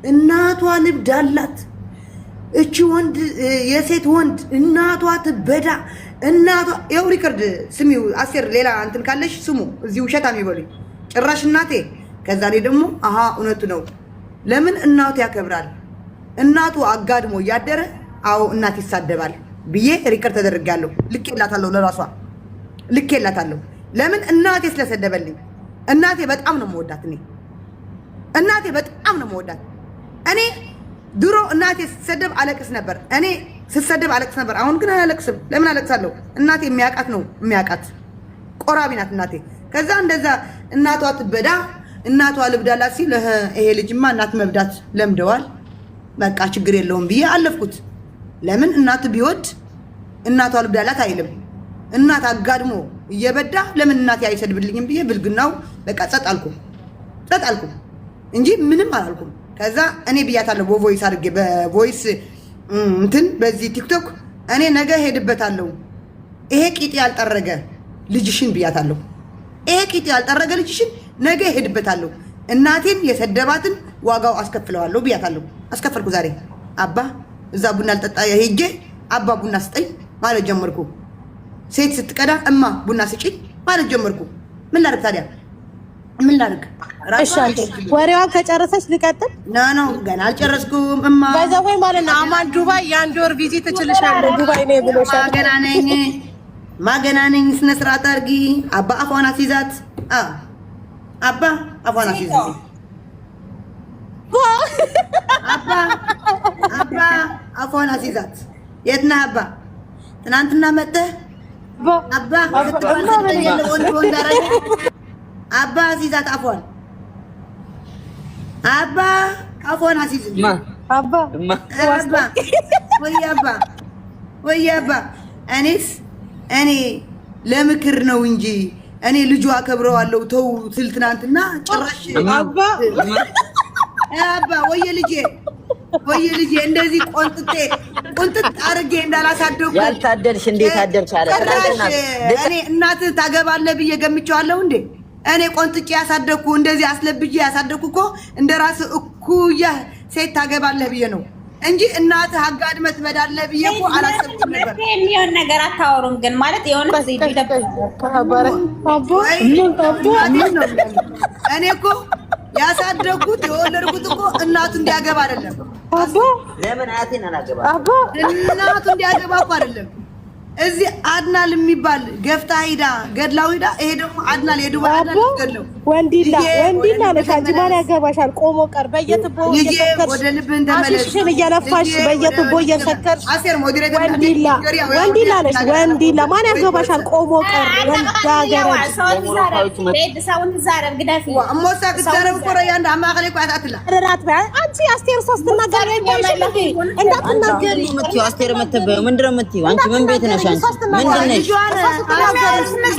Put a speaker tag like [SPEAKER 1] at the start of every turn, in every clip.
[SPEAKER 1] እናቷ ልብድ አላት። እቺ ወንድ የሴት ወንድ እናቷ ትበዳ። እናቷ ያው ሪከርድ ስሚው አስር ሌላ እንትን ካለሽ ስሙ እዚህ ውሸታም ይበሉኝ ጭራሽ እናቴ። ከዛ ላይ ደግሞ አሃ እውነቱ ነው። ለምን እናቱ ያከብራል። እናቱ አጋድሞ እያደረ አዎ እናት ይሳደባል ብዬ ሪከርድ ተደርጋለሁ። ልኬላታለሁ ለራሷ ልኬላታለሁ። ለምን እናቴ ስለሰደበልኝ። እናቴ በጣም ነው የምወዳት። እናቴ በጣም ነው የምወዳት። እኔ ድሮ እናቴ ስትሰደብ አለቅስ ነበር። እኔ ስትሰደብ አለቅስ ነበር። አሁን ግን አላለቅስም። ለምን አለቅሳለሁ? እናቴ የሚያውቃት ነው የሚያውቃት። ቆራቢ ናት እናቴ። ከዛ እንደዛ እናቷ ትበዳ እናቷ ልብዳላት ሲል ይሄ ልጅማ እናት መብዳት ለምደዋል፣ በቃ ችግር የለውም ብዬ አለፍኩት። ለምን እናት ቢወድ እናቷ ልብዳላት አይልም። እናት አጋድሞ እየበዳ ለምን እናቴ አይሰድብልኝም ብዬ ብልግናው በቃ ጸጥ አልኩ እንጂ ምንም አላልኩም። ከዛ እኔ ብያታለሁ በቮይስ አድርጌ በቮይስ እንትን በዚህ ቲክቶክ እኔ ነገ ሄድበታለሁ። ይሄ ቂጥ ያልጠረገ ልጅሽን ብያታለሁ። ይሄ ቂጥ ያልጠረገ ልጅሽን ነገ ሄድበታለሁ። እናቴን የሰደባትን ዋጋው አስከፍለዋለሁ ብያታለሁ። አስከፈልኩ። ዛሬ አባ እዛ ቡና ልጠጣ ሄጄ አባ ቡና ስጠኝ ማለት ጀመርኩ። ሴት ስትቀዳ እማ ቡና ስጪኝ ማለት ጀመርኩ። ምን ላድርግ ታዲያ? ምን ላድርግ?
[SPEAKER 2] እሺ አንተ ወሬዋን ከጨረሰች ልቀጥል?
[SPEAKER 1] ኖ ገና አልጨረስኩም። እማ
[SPEAKER 2] ባይዘወይ ማለት ነው አማን ዱባይ የአንድ ወር ቪዚት ትችልሻለህ። ዱባይ ነው ብሎሻል።
[SPEAKER 1] ማገና ነኝ። ስነ ስርዓት አድርጊ። አባ አፏን አስይዛት። አባ አፏን አስይዛት። አባ አፏን አስይዛት። የት ነህ አባ? ትናንትና መጥተህ አባ አባ አስይዛት አፏን። አባ አፏን አስይዝልኝ።
[SPEAKER 2] አባ
[SPEAKER 1] ወይ አባ እኔ ለምክር ነው እንጂ እኔ ልጁ አከብረዋለሁ ተው ስል ትናንትና ጭራሽ አባ ወየ ልጄ እንደዚህ ቁንጥጥ አድርጌ እንዳላሳደጉ
[SPEAKER 3] ያልታደልሽ እንዴት አደርሽ አለ።
[SPEAKER 1] እኔ እናትህ ታገባለህ ብዬ ገምቼዋለሁ እንዴ? እኔ ቆንጥጬ ያሳደግኩ እንደዚህ አስለብጄ ያሳደግኩ እኮ እንደራስ እኩያ ሴት ታገባለህ ብዬ ነው እንጂ እናትህ አጋድመህ ትበዳለህ ብዬ እኮ አላሰብኩም ነበር።
[SPEAKER 4] የሚሆን ነገር አታወሩም ግን ማለት የሆነ
[SPEAKER 1] እኔ እኮ ያሳደግኩት የወለድኩት እኮ እናቱ እንዲያገባ አይደለም።
[SPEAKER 3] ለምን አያቴን አላገባ?
[SPEAKER 1] እናቱ እንዲያገባ እኮ አይደለም። እዚህ አድናል የሚባል ገፍታ ሂዳ ገድላው ሂዳ። ይሄ ደግሞ አድናል የዱባይ አድናል ገድለው
[SPEAKER 2] ወንዲላ ነሽ አንቺ። ማን ያገባሻል? ቆሞ ቀር በየትቦ
[SPEAKER 1] ወደ ልብህን ተመለስ።
[SPEAKER 2] አሽሽን እየነፋሽ በየትቦ እየሰከርሽ
[SPEAKER 1] አሴር ሞዲሬተር
[SPEAKER 2] ወንዲላ ነሽ። ወንዲላ ማን ያገባሻል? ቆሞ ቀር ወንዳገረድ
[SPEAKER 4] ሰውን ዛረብ ግዳፊ
[SPEAKER 1] እሞሳ ክትዛረብ እኮ ረያ እንደ አማኸሌ እኮ አታትላ
[SPEAKER 2] ራት አንቺ አስቴር ሶስት እናገር እንዳትናገሪ
[SPEAKER 3] የምትይው አስቴር የምትበይው ምንድን ነው የምትይው? አንቺ ምን ቤት ነሽ? ምንድን ነሽ?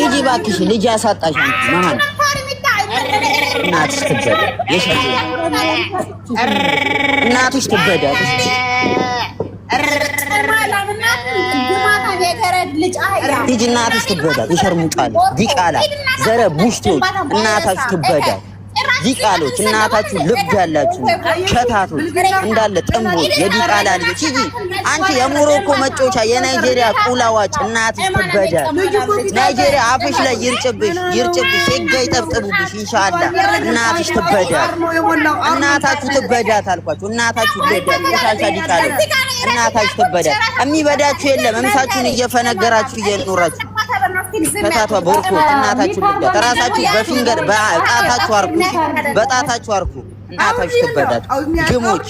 [SPEAKER 3] ሂጂ እባክሽ ልጅ ያሳጣሽ አንቺ መሀል እናትሽ ትበዳ። ሂጂ እናትሽ ትበዳ። የሸርሙጫል ዲቃላ ዘረ ቡሽቶች እናታችሁ ትበዳ። ዲቃሎች እናታችሁ ልብ ያላችሁ ሸታቶች እንዳለ ጥንቦች የዲቃላ ልጆች። ሂጂ አንቺ የሞሮኮ መጮቻ የናይጄሪያ ቁላዋጭ እናትሽ ትበዳ። ናይጄሪያ አፍሽ ላይ ይርጭብሽ ሴጋ ይጠብጥቡብሽ። ኢንሻአላ እናትሽ ትበዳ። እናታችሁ ትበዳ ታልኳችሁ። እናታችሁ ትበዳ። ቆሻሻ ዲቃላ እናታችሁ ትበዳ። የሚበዳችሁ የለም። እምሳችሁን እየፈነገራችሁ እየኖራችሁ ከታቷ ቦርኮ እናታችሁ ልበዳ። ራሳችሁ በፊንገር በጣታችሁ አርኩ፣ በጣታችሁ አርኩ። እናታችሁ ትበዳት ግሞች።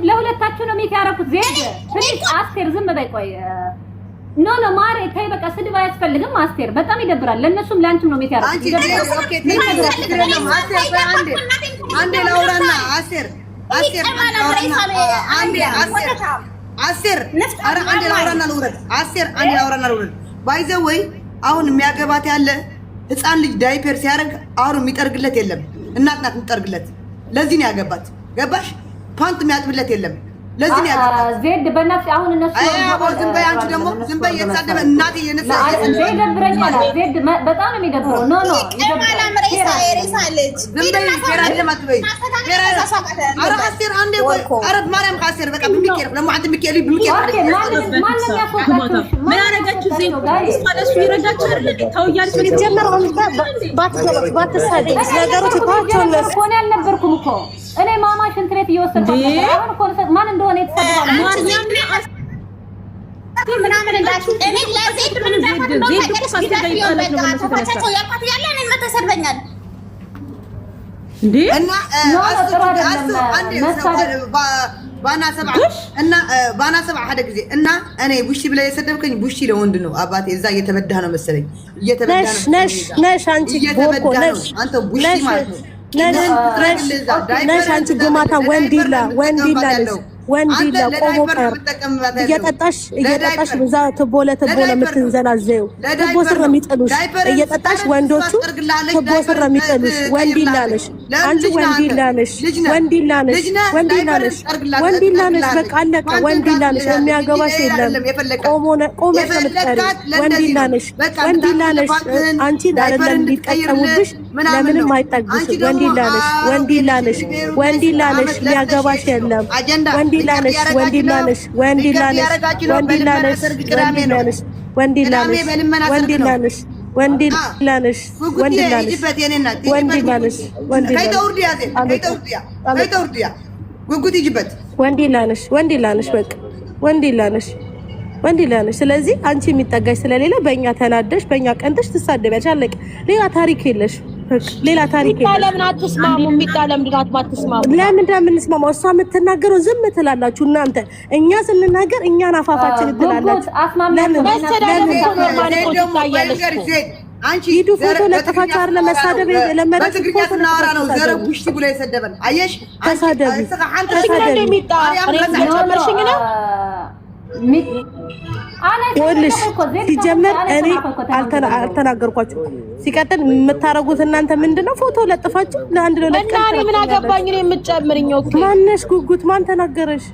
[SPEAKER 5] ለሁለታችሁ ነው ሜት ያደረኩት። ዜድ ትንሽ አስቴር ዝም በይ ቆይ። ኖ ማሬ ተይ በቃ ስድብ አያስፈልግም። አስቴር በጣም ይደብራል። ለእነሱም ለአንቺም ነው ሜት ያደረኩት።
[SPEAKER 1] አንዴ ላውራና አስቴር አንዴ ላውራና ልውረድ። ባይዘው ወይ አሁን የሚያገባት ያለ ህፃን ልጅ ዳይፐር ሲያደርግ አሁን የሚጠርግለት የለም። እናት ናት የምትጠርግለት። ለዚህ ነው ያገባት። ገባሽ? ፓንት የሚያጥብለት የለም። ለዚህ ነው ያለው
[SPEAKER 5] ዜድ በእናትሽ አሁን እነሱ
[SPEAKER 1] ዝም በይ አንቺ ደግሞ ዝም በይ የተሳደበ እናቴ የነሳ
[SPEAKER 5] ይደብረኛል ዜድ በጣም ነው የሚደብረው ኖ
[SPEAKER 4] ማላም ሬሳ ልጅ
[SPEAKER 1] ዝም በይ ከራደ ማትበይ ኧረ አስቴር አንዴ ቆይ ኧረ ማርያም ካስቴር በቃ ቢሚኬር ለማ አንተ ቢኬሪ
[SPEAKER 5] ማንም ያፎካችሁ
[SPEAKER 6] ምን አረጋችሁ ዜድ ማለት ይረዳችሁ አይደል ታውያለሽ
[SPEAKER 2] ሲጀመር ባትሳደብ ነገሮች ታቸው
[SPEAKER 5] እኮ ነው ያልነበርኩም እኮ እኔ ማማ ሽንት ቤት እየወሰድኩ አሁን እኮ ማን እንደሆነ የተሰደባለ
[SPEAKER 6] ማርያም
[SPEAKER 4] ምናምን እንዳልሽ እኔ ለዜድ ምን እንዳልኩት ነው ያለ እኔ መተሰርበኛል
[SPEAKER 6] እንዴ
[SPEAKER 1] እና ባና ሰብዓ ሓደ ጊዜ እና እኔ ቡሺ ብለ የሰደብከኝ ቡሺ ለወንድ ነው አባቴ እዛ እየተበዳ ነው መሰለኝ እየተበዳ ነው
[SPEAKER 2] ነሽ አንቺ ቦኮ ነሽ
[SPEAKER 1] አንተ ቡሺ ማለት ነው
[SPEAKER 2] ነሽ አንቺ ግማታ ወንዲላ ወንዲላ ቆሞ ቀር እየጠጣሽ እዛ ትቦ ለትቦ ለምትንዘላዘዩ ትቦ ስር ነው የሚጥሉሽ እየጠጣሽ ወንዶቹ ትቦ ስር ነው የሚጥሉሽ ወንዲላ ነሽ አንቺ ወንዲላ ነሽ በቃ አለቀ ወንዲላ ነሽ የሚያገባሽ የለም ቆመሽ ነው የምትቀሪ ወንዲላ ነሽ አንቺ አይደለም እንዲጠቀሙብሽ ለምንም አይጠግብሽ ወንዲላ ነሽ የሚያገባሽ የለም ወንዲላ ነሽ ስለዚህ አንቺ የሚጠጋሽ ስለሌለ በእኛ ተናደሽ በእኛ ቀንተሽ ትሳደቢያለሽ አለቀ ሌላ ታሪክ የለሽ ሌላ ታሪክ
[SPEAKER 7] ለምን አትስማሙ? ለምን አትስማሙ?
[SPEAKER 2] ለምን እንደምንስማማው እሷ የምትናገረው ዝም ትላላችሁ እናንተ እኛ ስንናገር እኛን አፋፋችን ትላላችሁ አንቺ ሂዱ ፎቶ ለጥፋቻ አይደለም መሳደብ ለመረጥ ፎቶ
[SPEAKER 1] እናወራ ነው ዘረ ቡሽቲ ብሎ የሰደበን አየሽ
[SPEAKER 2] ተሳደቢ ይኸውልሽ ሲጀመር እኔ አልተናገርኳችሁ ሲቀጥል የምታረጉት እናንተ ምንድነው ፎቶ ለጥፋችሁ ለአንድ ነው
[SPEAKER 7] እና እኔ ምን አገባኝ ነው የምትጨምርኝ ኦኬ
[SPEAKER 2] ማነሽ ጉጉት ማን ተናገረሽ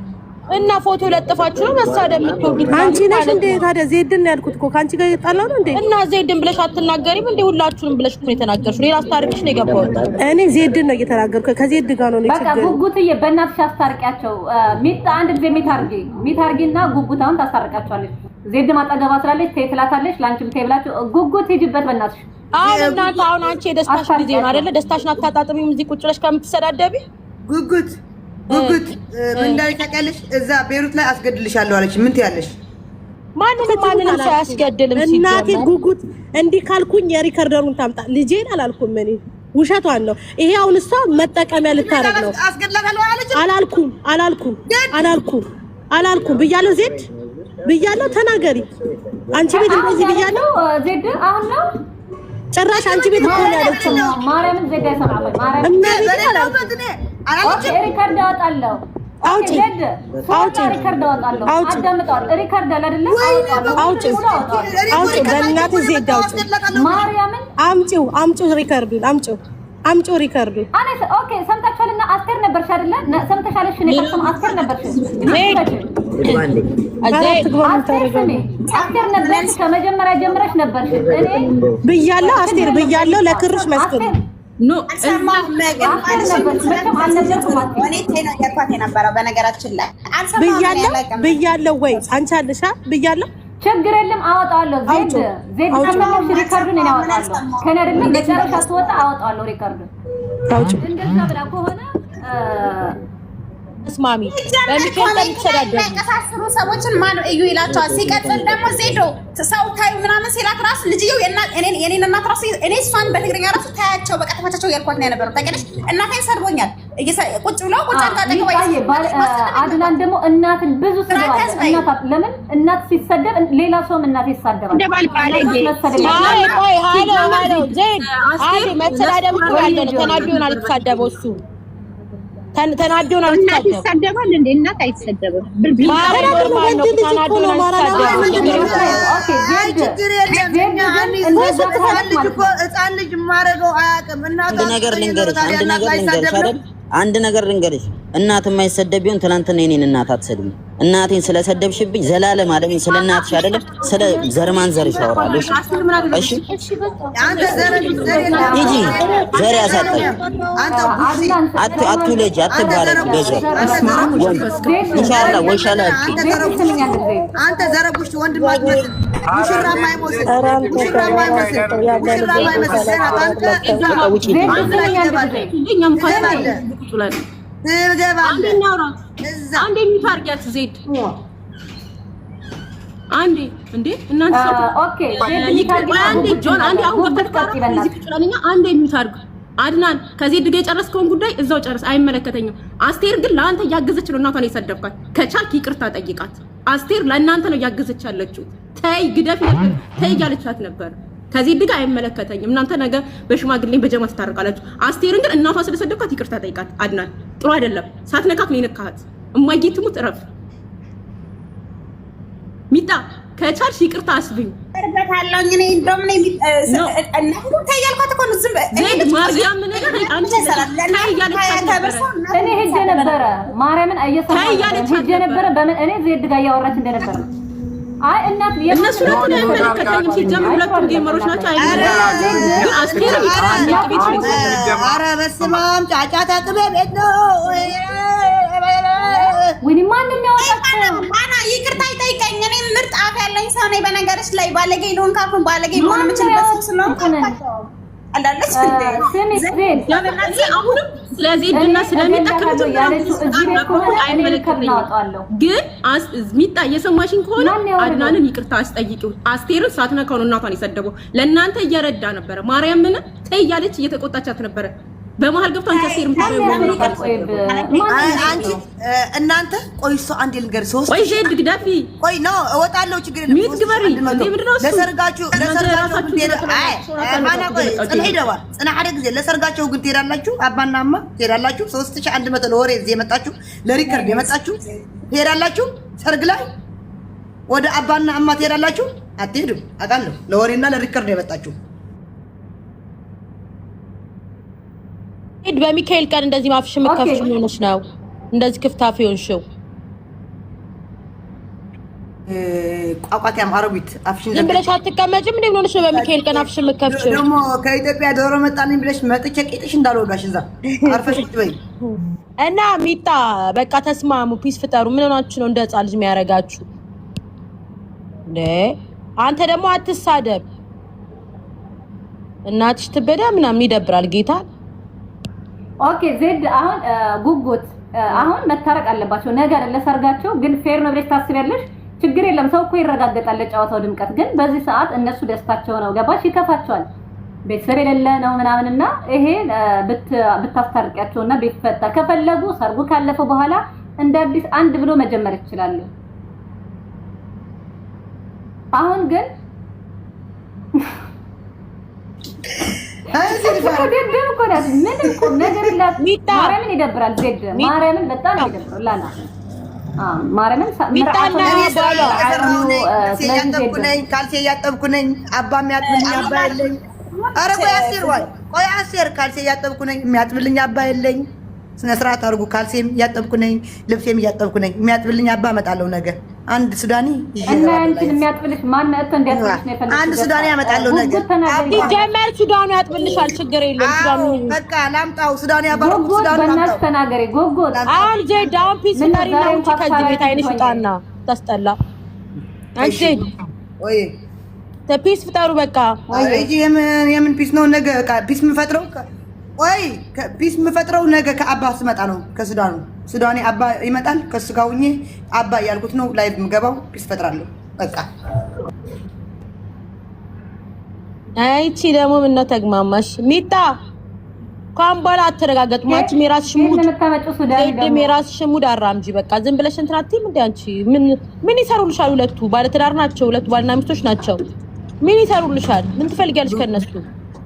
[SPEAKER 7] እና ፎቶ ለጥፋችሁ ነው መሳደብ የምትወዱት
[SPEAKER 2] አንቺ ነሽ እንዴ ታዲያ ዜድን ነው ያልኩት እኮ ካንቺ ጋር ይጣላል እንዴ
[SPEAKER 7] እና ዜድን ብለሽ አትናገሪም እንዴ ሁላችሁንም ብለሽ ነው የተናገርሽው ሌላ አስታርቅሽ ነው የገባው
[SPEAKER 2] እኔ ዜድን ነው እየተናገርኩ ከዜድ ጋር ነው
[SPEAKER 5] በቃ ጉጉትዬ በእናትሽ አስታርቂያቸው ሚጣ አንድ ጊዜ ሚታርጊና ጉጉታውን ታስታርቃቸዋለሽ ዜድ ማጠገባ ስላለች ትይትላታለች ላንቺም ትይብላችሁ ጉጉት ሂጂበት በእናትሽ
[SPEAKER 7] እናንተ አሁን አንቺ የደስታሽ ጊዜ ነው አይደለ ደስታሽን አታጣጥሚም እዚህ ቁጭ ብለሽ ከምትሰዳደቢ
[SPEAKER 1] ጉጉት ምን እንዳይታቀልሽ እዛ ቤሩት ላይ አስገድልሻለሁ አለች ምን ትያለሽ
[SPEAKER 7] ማንንም ሳያስገድልም
[SPEAKER 2] እናቴ ጉጉት እንዲህ ካልኩኝ የሪከርደሩን ታምጣ ልጄን አላልኩም እኔ ውሸቷን ነው ይሄ አሁን እሷ መጠቀሚያ ልታረግ ነው
[SPEAKER 1] አስገድላታለሁ አለች አላልኩም ብያለሁ ዜድ ብያለሁ ተናገሪ አንቺ ቤት እንደዚህ ብያለሁ
[SPEAKER 5] ዜድ አሁን ነው
[SPEAKER 2] ጭራሽ አንቺ ቤት እኮ ነው ያለችው
[SPEAKER 5] ማርያምን ዜድ አይሰማም ማርያምን ሪከርድ አወጣለሁ አውጪ ሪከርድ አወጣለሁ አዳምጣለሁ ሪከርድ አለ አይደለ
[SPEAKER 2] አውጪ በእናትህ ዜድ አውጪ
[SPEAKER 5] ማርያምን
[SPEAKER 2] አምጪው ሪከርዱን አምጪው ሪከርዱን
[SPEAKER 5] ኦኬ ሰምታችኋልና አስቴር ነበርሽ አይደለ ሰምተሻለሽ እኔ ከሰም አስቴር ነበርሽ አስቴር ነበርሽ ከመጀመሪያ ጀምረሽ ነበርሽ እኔ
[SPEAKER 2] ብያለሁ አስቴር ብያለሁ ለክርሽ መስክር
[SPEAKER 4] ኖ አልሰማሁም ነገር በነገራችን ላይ
[SPEAKER 2] ብያለሁ ወይ አንቺ አለሻ ብያለሁ
[SPEAKER 5] ችግር የለም አወጣዋለሁ ዜድ ከመለሽ ሪከርዱን እኔ አወጣለሁ ከኔ አይደለም ለጨረሻ ስወጣ አወጣዋለሁ ሪከርዱን እንደዛ ብላ ከሆነ
[SPEAKER 7] እስማሚ በሚከንተን ተሰዳደሩ
[SPEAKER 4] ያቀሳስሩ ሰዎችን ማን እዩ ይላቸዋል ሲቀጥል ደግሞ ዜዶ ሰው ታዩ ምናምን ሲላት ራስ ልጅየው የኔን እናት ራስ እኔ እሷን በትግርኛ ራስ ታያቸው በቃ ተፈታቸው ያልኳት ነው የነበረው ታውቂያለሽ እናቴን ሰርቦኛል ቁጭ ብለው ቁጭ አድርጋ
[SPEAKER 5] አድናን ደግሞ እናትን ብዙ ስለዋል እናት ለምን እናት ሲሰደብ ሌላ ሰውም እናት ይሳደባል
[SPEAKER 7] ቆይ ሃሎ ዜድ አዲ መተዳደብ ያለ ተናዶና ልትሳደበው እሱ ተናዶና
[SPEAKER 4] ይሳደባል እንዴ እናት አይሰደብም
[SPEAKER 3] አንድ ነገር ልንገርሽ አይደል አንድ ነገር ልንገርሽ፣ እናት የማይሰደብ ቢሆን ትናንትና የኔን እናት አትሰድም። እናቴን ስለሰደብሽብኝ ዘላለም አለኝ ስለ እናትሽ አይደለም ስለ ዘርማን ዘርሽ አወራለሁ። እሺ
[SPEAKER 1] አንተ ዘር
[SPEAKER 3] ይጂ ዘር ያሳጣኝ አትውለጂ አትባረክ በዘር ኢንሻአላህ ወሻላ
[SPEAKER 1] አንተ ዘረቡሽ ወንድማት መስል ሙሽራ ማይመስል ሙሽራ ማይመስል
[SPEAKER 3] ውጪ
[SPEAKER 7] አንዴ የሚታርጊያት ዜድ አንዴ እንዴ እናንተ
[SPEAKER 5] ኦኬ
[SPEAKER 7] አንዴ ጆን አንዴ አሁን አንዴ የሚታርግ አድናን ከዜድ ጋር የጨረስከውን ጉዳይ እዛው ጨርስ፣ አይመለከተኝም። አስቴር ግን ለአንተ እያገዘች ነው። እናቷን የሰደብካት ከቻልክ ይቅርታ ጠይቃት። አስቴር ለእናንተ ነው እያገዘች ያለችው። ተይ ግደፍ ተይ እያለቻት ነበር። ከዜድ ጋር አይመለከተኝም። እናንተ ነገ በሽማግሌ በጀማ ትታረቃላችሁ። አስቴርን ግን እናቷ ስለሰደብካት ይቅርታ ጠይቃት። አድናን ጥሩ አይደለም። ሳትነካክ ነው የነካሃት። እማዬ ትሙት እረፍ። ሚጣ ከቻልሽ ይቅርታ አስብኝ።
[SPEAKER 4] እርበታለኝ እኔ እንደውም ነኝ እናንተ ታያልኳት እኮ ነው። ዝም
[SPEAKER 7] ዜድ ማርያም ነገር አንቺ
[SPEAKER 5] እኔ ሄጄ ነበረ ማርያምን እየሰማሁ ሄጄ ነበረ። በምን እኔ ዜድ ጋር እያወራች እንደነበረ አይ እናት
[SPEAKER 7] እነሱ ነው አይመለከተኝም። ሲጀምር ሁለቱም ጌመሮች ናቸው። አይመለከተኝም ግን አስቴር
[SPEAKER 1] ኧረ በስመ አብ ጫጫታ ቅቤ ቤት ነው
[SPEAKER 5] ወይ ማንም ያወጣው
[SPEAKER 4] ማና ይቅርታ ይጠይቀኝ። እኔ ምርጥ አፍ ያለኝ ሰው ነኝ። በነገርሽ ላይ ባለጌ ሎን ካፉን ባለጌ ሆነ ምችልበት ስለሆነ አላለች እንዴ
[SPEAKER 5] ዜድ
[SPEAKER 7] ያበናዚ አሁንም ስለዚህ እና ስለሚጠቀምው ያለችው እዚህ ቤት ነው አይመለከተኝም። ግን ሚጣ እየሰማሽኝ ከሆነ አድናንን ይቅርታ አስጠይቂው። አስቴርን ሳትነካው ነው እናቷን የሰደበው። ለእናንተ እየረዳ ነበረ። ማርያምን ተይ እያለች እየተቆጣቻት ነበረ። በመሃል ገብቶ አንቺ አስቴር
[SPEAKER 1] አንቺ እናንተ ቆይ እሱ አንዴ ልንገር ሶስት
[SPEAKER 7] ቆይ ዜድ ግዳፊ
[SPEAKER 1] ቆይ ነው እወጣለሁ። ችግር የለም
[SPEAKER 7] ሚት ግበሪ
[SPEAKER 1] ለሰርጋችሁ ማና ቆይ ጽና ሄደዋ ጽና ሓደ ጊዜ ለሰርጋቸው ግን ትሄዳላችሁ። አባና አማ ትሄዳላችሁ። 3100 ለወሬ እዚህ የመጣችሁ ለሪከርድ የመጣችሁ ትሄዳላችሁ። ሰርግ ላይ ወደ አባና አማ ትሄዳላችሁ። አትሄዱም አውቃለሁ። ለወሬና ለሪከርድ የመጣችሁ
[SPEAKER 7] ሄድ በሚካኤል ቀን እንደዚህ ማፍሽ መከፍሽ ሆነሽ ነው እንደዚህ ክፍታፍ ይሆንሽው።
[SPEAKER 1] ቋቋቲያም አረቢት አፍሽን
[SPEAKER 7] ዝም ብለሽ አትቀመጭም። እንዴ ሆነሽ ነው በሚካኤል ቀን አፍሽ መከፍሽ?
[SPEAKER 1] ደግሞ ከኢትዮጵያ ዶሮ መጣልኝ ብለሽ መጥቼ ቂጥሽ እንዳልወጋሽ እዛ አርፈሽ ትበይ
[SPEAKER 7] እና ሚጣ በቃ ተስማሙ። ፒስ ፍጠሩ። ምን ሆናችሁ ነው እንደ ህፃን ልጅ የሚያረጋችሁ እንዴ? አንተ ደግሞ አትሳደብ። እናትሽ ትበዳ ምናምን ይደብራል ጌታ።
[SPEAKER 5] ኦኬ ዜድ አሁን ጉጉት አሁን መታረቅ አለባቸው ነገር ለሰርጋቸው ግን ፌር ነው ብለሽ ታስቢያለሽ? ችግር የለም ሰው እኮ ይረጋገጣል ለጨዋታው ድምቀት። ግን በዚህ ሰዓት እነሱ ደስታቸው ነው ገባሽ? ይከፋቸዋል ቤተሰብ የሌለ ነው ምናምንና ይሄ ብታስታርቂያቸውና ቢፈታ ከፈለጉ ሰርጉ ካለፈ በኋላ እንደ አዲስ አንድ ብሎ መጀመር ይችላሉ። አሁን ግን አይደለም እኮ ነው ምንም ቁም ነገር የላት። ማርያምን ይደብራል ዜድ ማርያምን በጣም ይደብራል። ላላ ማርያምን
[SPEAKER 1] ሚጣና ካልሲ ያጠብኩ ነኝ አባም ያጥብልኝ አባ የለኝ። ኧረ ቆይ አስር ካልሲ ያጠብኩ ነኝ የሚያጥብልኝ አባ የለኝ። ስነ ስርዓት አድርጉ። ካልሲም ያጠብኩ ነኝ ልብሴም ያጠብኩ ነኝ የሚያጥብልኝ አባ እመጣለሁ ነገ። አንድ ሱዳኒ
[SPEAKER 5] እና እንትን የሚያጥብልሽ ማን ነው? እንዲያጥብልሽ ነው የፈለግሽው?
[SPEAKER 1] አንድ ሱዳኒ ያመጣለሁ ነገ።
[SPEAKER 7] ጀመር ሱዳኑ ያጥብልሻል። ችግር የለም ሱዳኑ
[SPEAKER 1] በቃ ላምጣው። ሱዳኒ ያባረኩ ሱዳኑ
[SPEAKER 5] በእናትሽ ተናገሪ ጎጎት።
[SPEAKER 7] አሁን ዜድ አሁን ፒስ ፍጠሪና ውጪ ከዚህ ቤት አይነሽ ውጣና ታስጠላ። አንቺ
[SPEAKER 1] ወይ
[SPEAKER 7] ፒስ ፍጠሩ በቃ።
[SPEAKER 1] እጂ የምን ፒስ ነው ነገ? ፒስ የምፈጥረው ወይ ፒስ የምፈጥረው ነገ ከአባ ስመጣ ነው። ከሱዳኑ ሱዳኒ አባ ይመጣል። ከሱ ጋር ሁኜ አባ ያልኩት ነው ላይቭ የምገባው። ፒስ ፈጥራለሁ በቃ።
[SPEAKER 7] አይቺ ደግሞ ምን ነው ተግማማሽ? ሚጣ ካምባላ አትረጋገጥ ማች የራስሽ ሙድ ዜድም የራስሽ ሙድ አራምጂ በቃ። ዝም ብለሽ እንትን አትይም እንዴ አንቺ? ምን ይሰሩልሻል? ሁለቱ ባለትዳር ናቸው። ሁለቱ ባልና ሚስቶች ናቸው። ምን ይሰሩልሻል? ምን ትፈልጊያለሽ ከነሱ?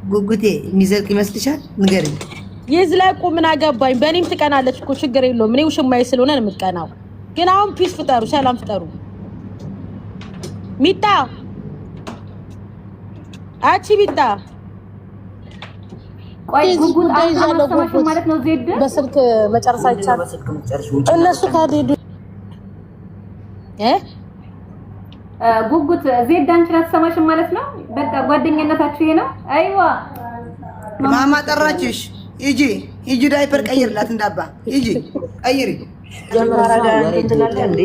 [SPEAKER 1] ጉጉቴ የሚዘልቅ ይመስልሻል? ንገሪኝ።
[SPEAKER 7] ይዝለቁ ምን አገባኝ። በእኔም ትቀናለች እኮ ችግር የለውም። እኔ ውሽማዬ ስለሆነ ነው የምትቀናው። ግን አሁን ፒስ ፍጠሩ፣ ሰላም ፍጠሩ። ሚጣ አቺ ሚጣ
[SPEAKER 5] ቆይ ጉጉት አሰማሽ ማለት ነው ዜድ
[SPEAKER 2] በስልክ መጨረስ አይቻልም እነሱ ካደዱ
[SPEAKER 5] ጉጉት ዜድ አንቺን አትሰማሽም ማለት ነው በቃ ጓደኛነታችሁ ይሄ ነው አይዋ
[SPEAKER 1] ማማ ጠራችሽ ሂጂ ዳይፐር ቀይርላት እንዳባ ሂጂ ቀይሪ
[SPEAKER 3] ጀመራ ጋር እንትን አለ እንዴ